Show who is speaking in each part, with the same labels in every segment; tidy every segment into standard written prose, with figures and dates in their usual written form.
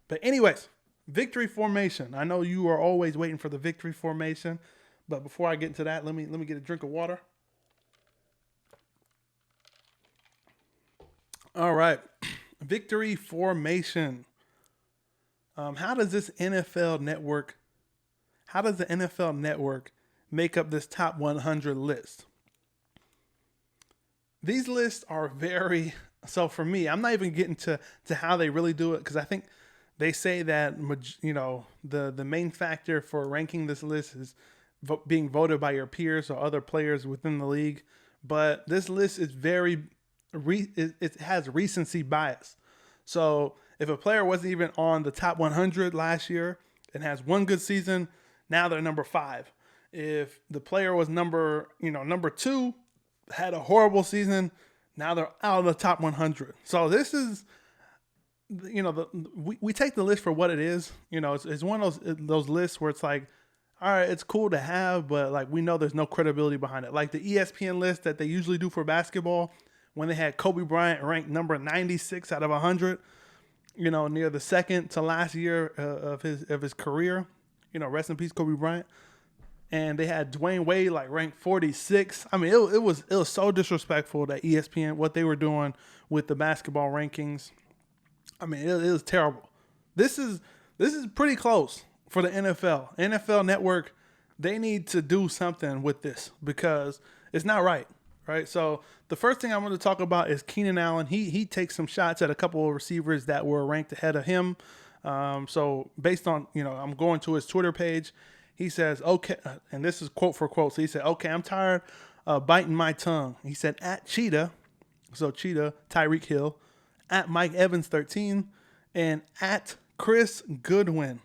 Speaker 1: But anyways, victory formation. I know you are always waiting for the victory formation, but before I get into that, let me get a drink of water. All right, victory formation. How does this NFL network? How does the NFL network make up this top 100 list? These lists are very, so for me, I'm not even getting to how they really do it, because I think they say that, the main factor for ranking this list is being voted by your peers or other players within the league. But this list is it has recency bias. So if a player wasn't even on the top 100 last year and has one good season, now they're number 5. If the player was number 2, had a horrible season, now they're out of the top 100. So this is, we take the list for what it is. It's one of those lists where it's like, all right, it's cool to have, but like we know there's no credibility behind it. Like the ESPN list that they usually do for basketball, when they had Kobe Bryant ranked number 96 out of 100, near the second to last year of his career. Rest in peace, Kobe Bryant. And they had Dwayne Wade ranked 46. I mean, it was so disrespectful that ESPN, what they were doing with the basketball rankings. I mean, it was terrible. This is pretty close for the NFL. NFL Network, they need to do something with this because it's not right. Right. So the first thing I want to talk about is Keenan Allen. He takes some shots at a couple of receivers that were ranked ahead of him. So based on, I'm going to his Twitter page. He says, okay, and this is quote for quote. So he said, okay, I'm tired of biting my tongue. He said, at Cheetah, so Cheetah, Tyreek Hill, at Mike Evans 13, and at Chris Goodwin.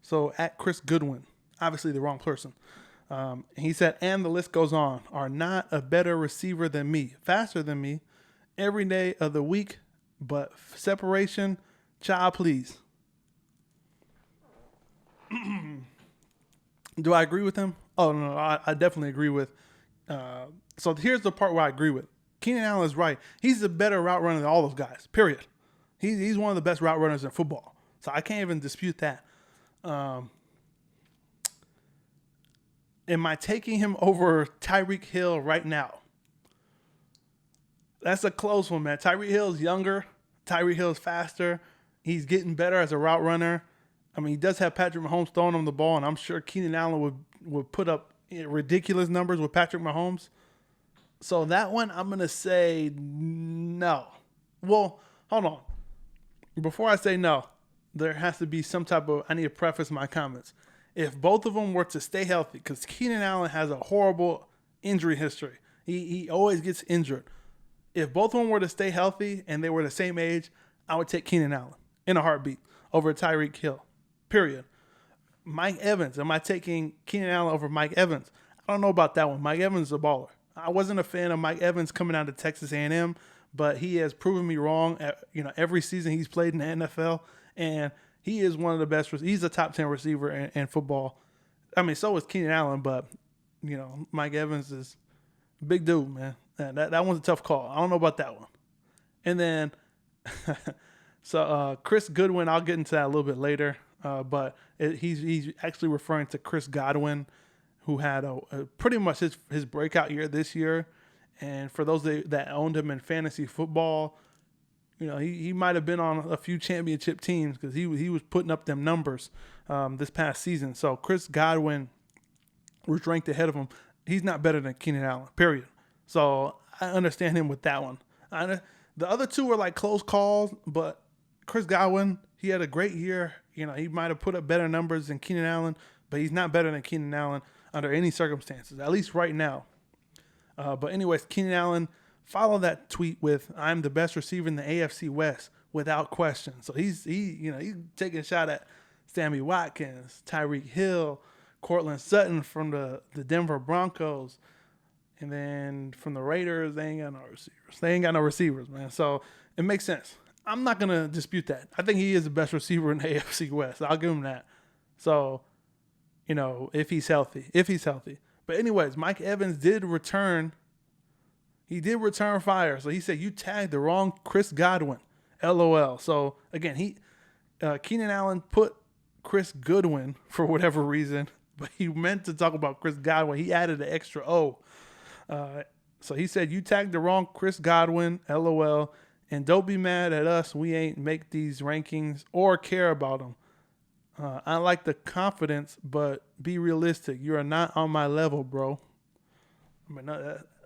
Speaker 1: So at Chris Goodwin, obviously the wrong person. He said, and the list goes on, are not a better receiver than me, faster than me, every day of the week, but separation, child, please. Do I agree with him? Oh, no, I definitely agree with. So here's the part where I agree with. Keenan Allen is right. He's a better route runner than all those guys, period. He's one of the best route runners in football. So I can't even dispute that. Am I taking him over Tyreek Hill right now? That's a close one, man. Tyreek Hill's younger. Tyreek Hill's faster. He's getting better as a route runner. I mean, he does have Patrick Mahomes throwing him the ball, and I'm sure Keenan Allen would put up ridiculous numbers with Patrick Mahomes. So that one, I'm going to say no. Well, hold on. Before I say no, there has to be some type of, I need to preface my comments. If both of them were to stay healthy, because Keenan Allen has a horrible injury history. He always gets injured. If both of them were to stay healthy and they were the same age, I would take Keenan Allen in a heartbeat over Tyreek Hill. Period. Mike Evans. Am I taking Keenan Allen over Mike Evans? I don't know about that one. Mike Evans is a baller. I wasn't a fan of Mike Evans coming out of Texas A&M, but he has proven me wrong. Every season he's played in the NFL, and he is one of the best. He's a top 10 receiver in football. I mean, so is Keenan Allen, but Mike Evans is a big dude, man. That one's a tough call. I don't know about that one. And then, Chris Goodwin, I'll get into that a little bit later. But he's actually referring to Chris Godwin, who had pretty much his breakout year this year. And for those that owned him in fantasy football, he might have been on a few championship teams because he was putting up them numbers this past season. So Chris Godwin was ranked ahead of him. He's not better than Keenan Allen, period. So I understand him with that one. The other two were close calls, but Chris Godwin, he had a great year. He might have put up better numbers than Keenan Allen, but he's not better than Keenan Allen under any circumstances, at least right now. But anyways, Keenan Allen, follow that tweet with, I'm the best receiver in the AFC West without question. So he's taking a shot at Sammy Watkins, Tyreek Hill, Cortland Sutton from the Denver Broncos. And then from the Raiders, they ain't got no receivers. They ain't got no receivers, man. So it makes sense. I'm not going to dispute that. I think he is the best receiver in the AFC West. I'll give him that. So, if he's healthy. But anyways, Mike Evans did return. He did return fire. So he said, you tagged the wrong Chris Godwin. LOL. So, again, Keenan Allen put Chris Goodwin for whatever reason, but he meant to talk about Chris Godwin. He added an extra O. So he said, "You tagged the wrong Chris Godwin, LOL, and don't be mad at us. We ain't make these rankings or care about them. I like the confidence, but be realistic. You are not on my level, bro." I mean,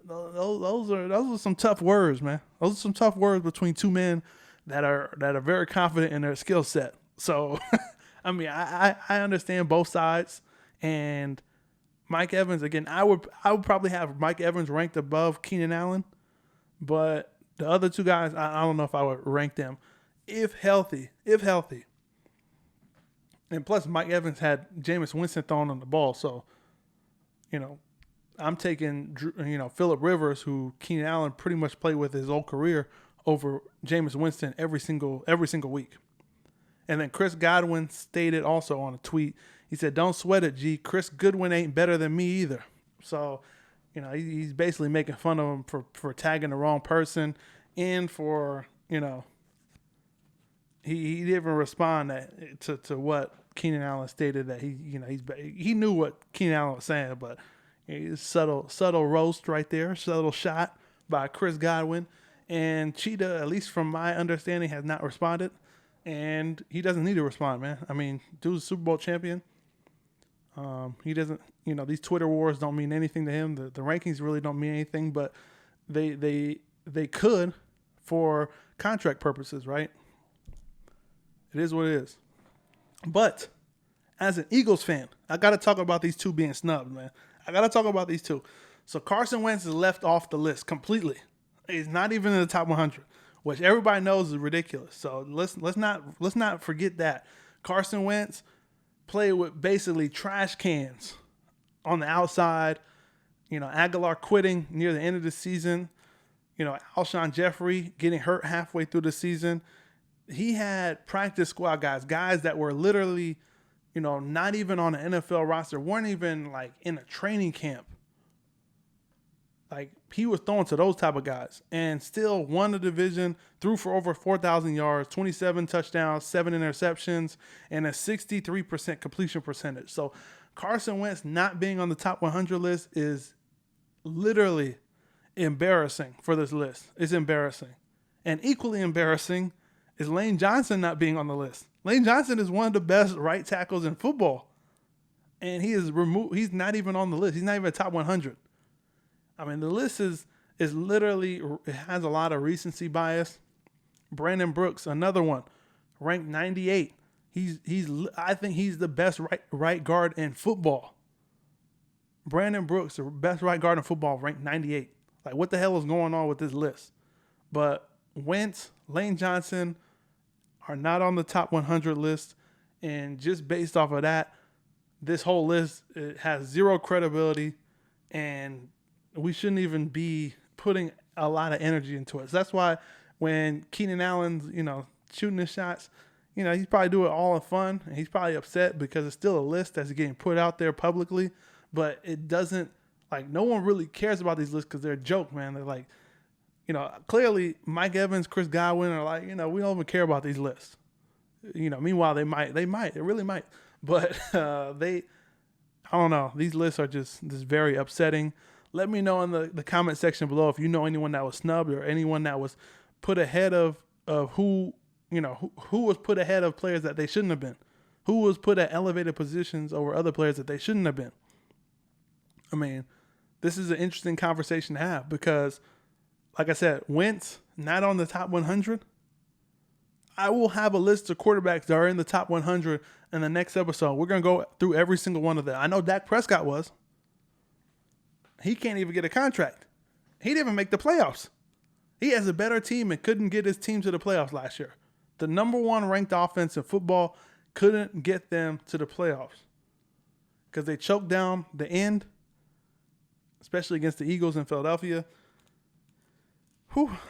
Speaker 1: those are some tough words, man. Those are some tough words between two men that are very confident in their skill set. So, I mean, I understand both sides. And Mike Evans, again, I would probably have Mike Evans ranked above Keenan Allen, but the other two guys, I don't know if I would rank them if healthy. And plus, Mike Evans had Jameis Winston throwing on the ball, so I'm taking Phillip Rivers, who Keenan Allen pretty much played with his whole career, over Jameis Winston every single week. And then Chris Godwin stated also on a tweet, he said, "Don't sweat it, G. Chris Goodwin ain't better than me either." So, he's basically making fun of him for tagging the wrong person, and for, he didn't even respond to what Keenan Allen stated, that he knew what Keenan Allen was saying, but subtle roast right there, subtle shot by Chris Godwin. And Cheetah, at least from my understanding, has not responded, and he doesn't need to respond, man. I mean, dude's a Super Bowl champion. He doesn't, these Twitter wars don't mean anything to him. The rankings really don't mean anything, but they could for contract purposes, right? It is what it is. But as an Eagles fan, I got to talk about these two being snubbed, man. I got to talk about these two. So Carson Wentz is left off the list completely. He's not even in the top 100, which everybody knows is ridiculous. So let's not forget that. Carson Wentz played with basically trash cans on the outside. Aguilar quitting near the end of the season. Alshon Jeffrey getting hurt halfway through the season. He had practice squad guys that were literally, not even on an NFL roster, weren't even like in a training camp. Like, he was throwing to those type of guys and still won the division, threw for over 4,000 yards, 27 touchdowns, 7 interceptions, and a 63% completion percentage. So Carson Wentz not being on the top 100 list is literally embarrassing for this list. It's embarrassing. And equally embarrassing is Lane Johnson not being on the list. Lane Johnson is one of the best right tackles in football, and he is removed. He's not even on the list. He's not even top 100. I mean, the list is literally, it has a lot of recency bias. Brandon Brooks, another one, ranked 98. I think he's the best right guard in football. Brandon Brooks, the best right guard in football, ranked 98. Like, what the hell is going on with this list? But Wentz, Lane Johnson are not on the top 100 list, and just based off of that, this whole list, it has zero credibility, and we shouldn't even be putting a lot of energy into it. So that's why when Keenan Allen's, shooting his shots, he's probably doing it all in fun, and he's probably upset because it's still a list that's getting put out there publicly, but it doesn't, like, no one really cares about these lists because they're a joke, man. They're like, clearly Mike Evans, Chris Godwin are like, we don't even care about these lists. Meanwhile, they really might. But I don't know. These lists are just very upsetting. Let me know in the comment section below if you know anyone that was snubbed or anyone that was put ahead of who was put ahead of players that they shouldn't have been. Who was put at elevated positions over other players that they shouldn't have been. I mean, this is an interesting conversation to have because, like I said, Wentz not on the top 100. I will have a list of quarterbacks that are in the top 100 in the next episode. We're going to go through every single one of them. I know Dak Prescott was. He can't even get a contract. He didn't even make the playoffs. He has a better team and couldn't get his team to the playoffs last year. The number one ranked offense in football couldn't get them to the playoffs because they choked down the end, especially against the Eagles in Philadelphia.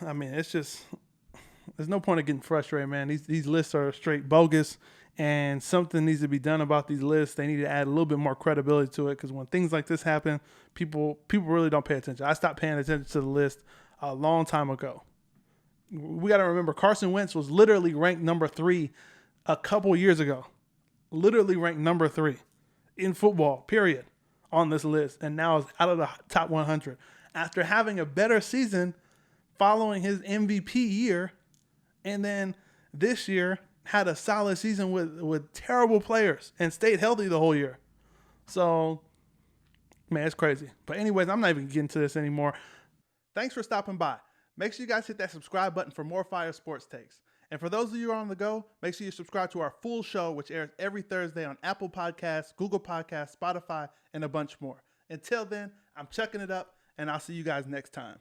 Speaker 1: I mean, it's just, there's no point of getting frustrated, man. These lists are straight bogus, and something needs to be done about these lists. They need to add a little bit more credibility to it because when things like this happen, people really don't pay attention. I stopped paying attention to the list a long time ago. We got to remember Carson Wentz was literally ranked number 3 a couple years ago, literally ranked number 3 in football, period, on this list, and now is out of the top 100 after having a better season following his MVP year, and then this year had a solid season with terrible players and stayed healthy the whole year. So, man, it's crazy. But anyways, I'm not even getting to this anymore. Thanks for stopping by. Make sure you guys hit that subscribe button for more fire sports takes. And for those of you who are on the go, make sure you subscribe to our full show, which airs every Thursday on Apple Podcasts, Google Podcasts, Spotify, and a bunch more. Until then, I'm chucking it up, and I'll see you guys next time.